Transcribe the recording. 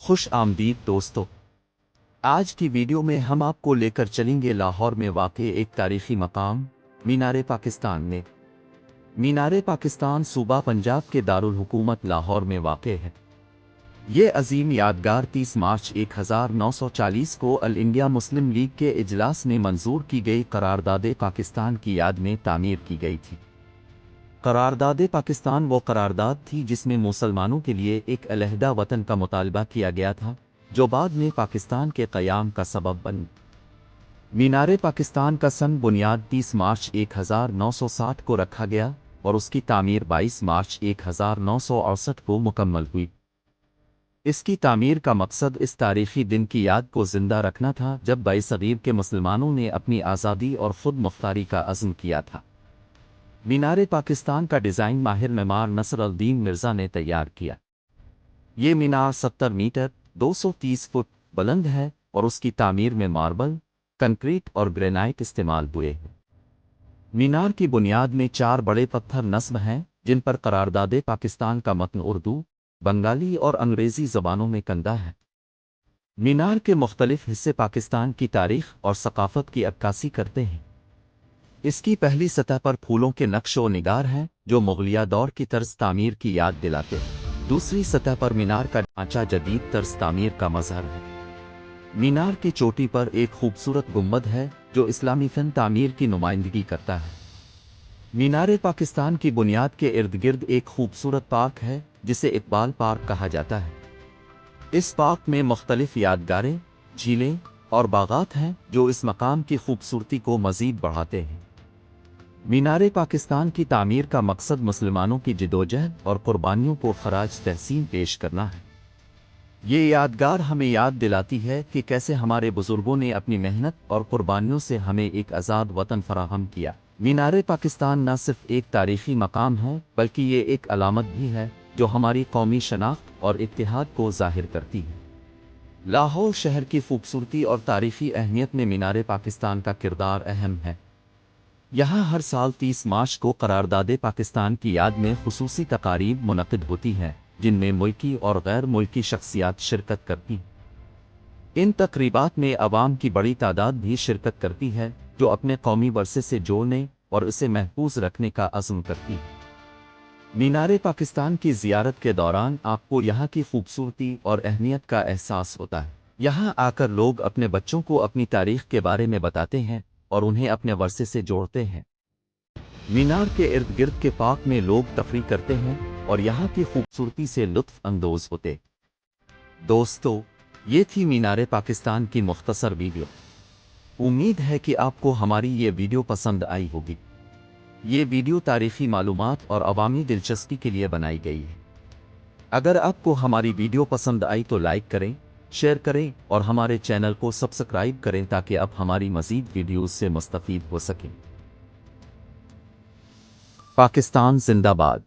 خوش آمدید دوستو، آج کی ویڈیو میں ہم آپ کو لے کر چلیں گے لاہور میں واقع ایک تاریخی مقام مینار پاکستان میں۔ مینار پاکستان صوبہ پنجاب کے دارالحکومت لاہور میں واقع ہے۔ یہ عظیم یادگار 30 مارچ 1940 کو آل انڈیا مسلم لیگ کے اجلاس میں منظور کی گئی قرارداد پاکستان کی یاد میں تعمیر کی گئی تھی۔ قرارداد پاکستان وہ قرارداد تھی جس میں مسلمانوں کے لیے ایک علیحدہ وطن کا مطالبہ کیا گیا تھا، جو بعد میں پاکستان کے قیام کا سبب بن۔ مینار پاکستان کا سن بنیاد 30 مارچ 1960 کو رکھا گیا اور اس کی تعمیر 22 مارچ 1968 کو مکمل ہوئی۔ اس کی تعمیر کا مقصد اس تاریخی دن کی یاد کو زندہ رکھنا تھا جب بائیں صغیر کے مسلمانوں نے اپنی آزادی اور خود مختاری کا عزم کیا تھا۔ مینار پاکستان کا ڈیزائن ماہر معمار نصر الدین مرزا نے تیار کیا۔ یہ مینار 70 میٹر 230 فٹ بلند ہے اور اس کی تعمیر میں ماربل، کنکریٹ اور گرینائٹ استعمال ہوئے ہیں۔ مینار کی بنیاد میں 4 بڑے پتھر نصب ہیں جن پر قرارداد پاکستان کا متن اردو، بنگالی اور انگریزی زبانوں میں کندہ ہے۔ مینار کے مختلف حصے پاکستان کی تاریخ اور ثقافت کی عکاسی کرتے ہیں۔ اس کی پہلی سطح پر پھولوں کے نقش و نگار ہیں جو مغلیہ دور کی طرز تعمیر کی یاد دلاتے ہیں۔ دوسری سطح پر مینار کا ڈھانچہ جدید طرز تعمیر کا مظہر ہے۔ مینار کی چوٹی پر ایک خوبصورت گنبد ہے جو اسلامی فن تعمیر کی نمائندگی کرتا ہے۔ مینار پاکستان کی بنیاد کے ارد گرد ایک خوبصورت پارک ہے جسے اقبال پارک کہا جاتا ہے۔ اس پارک میں مختلف یادگاریں، جھیلیں اور باغات ہیں جو اس مقام کی خوبصورتی کو مزید بڑھاتے ہیں۔ مینار پاکستان کی تعمیر کا مقصد مسلمانوں کی جدوجہد اور قربانیوں کو خراج تحسین پیش کرنا ہے۔ یہ یادگار ہمیں یاد دلاتی ہے کہ کیسے ہمارے بزرگوں نے اپنی محنت اور قربانیوں سے ہمیں ایک آزاد وطن فراہم کیا۔ مینار پاکستان نہ صرف ایک تاریخی مقام ہے بلکہ یہ ایک علامت بھی ہے جو ہماری قومی شناخت اور اتحاد کو ظاہر کرتی ہے۔ لاہور شہر کی خوبصورتی اور تاریخی اہمیت میں مینار پاکستان کا کردار اہم ہے۔ یہاں ہر سال 30 مارچ کو قرارداد پاکستان کی یاد میں خصوصی تقاریب منعقد ہوتی ہیں جن میں ملکی اور غیر ملکی شخصیات شرکت کرتی ہیں۔ ان تقریبات میں عوام کی بڑی تعداد بھی شرکت کرتی ہے جو اپنے قومی ورثے سے جوڑنے اور اسے محفوظ رکھنے کا عزم کرتی ہے۔ مینار پاکستان کی زیارت کے دوران آپ کو یہاں کی خوبصورتی اور اہمیت کا احساس ہوتا ہے۔ یہاں آ کر لوگ اپنے بچوں کو اپنی تاریخ کے بارے میں بتاتے ہیں اور انہیں اپنے ورثے سے جوڑتے ہیں۔ مینار کے ارد گرد کے پارک میں لوگ تفریح کرتے ہیں اور یہاں کی خوبصورتی سے لطف اندوز ہوتے۔ دوستو، یہ تھی مینار پاکستان کی مختصر ویڈیو۔ امید ہے کہ آپ کو ہماری یہ ویڈیو پسند آئی ہوگی۔ یہ ویڈیو تاریخی معلومات اور عوامی دلچسپی کے لیے بنائی گئی ہے۔ اگر آپ کو ہماری ویڈیو پسند آئی تو لائک کریں، شیئر کریں اور ہمارے چینل کو سبسکرائب کریں تاکہ آپ ہماری مزید ویڈیوز سے مستفید ہو سکیں۔ پاکستان زندہ باد۔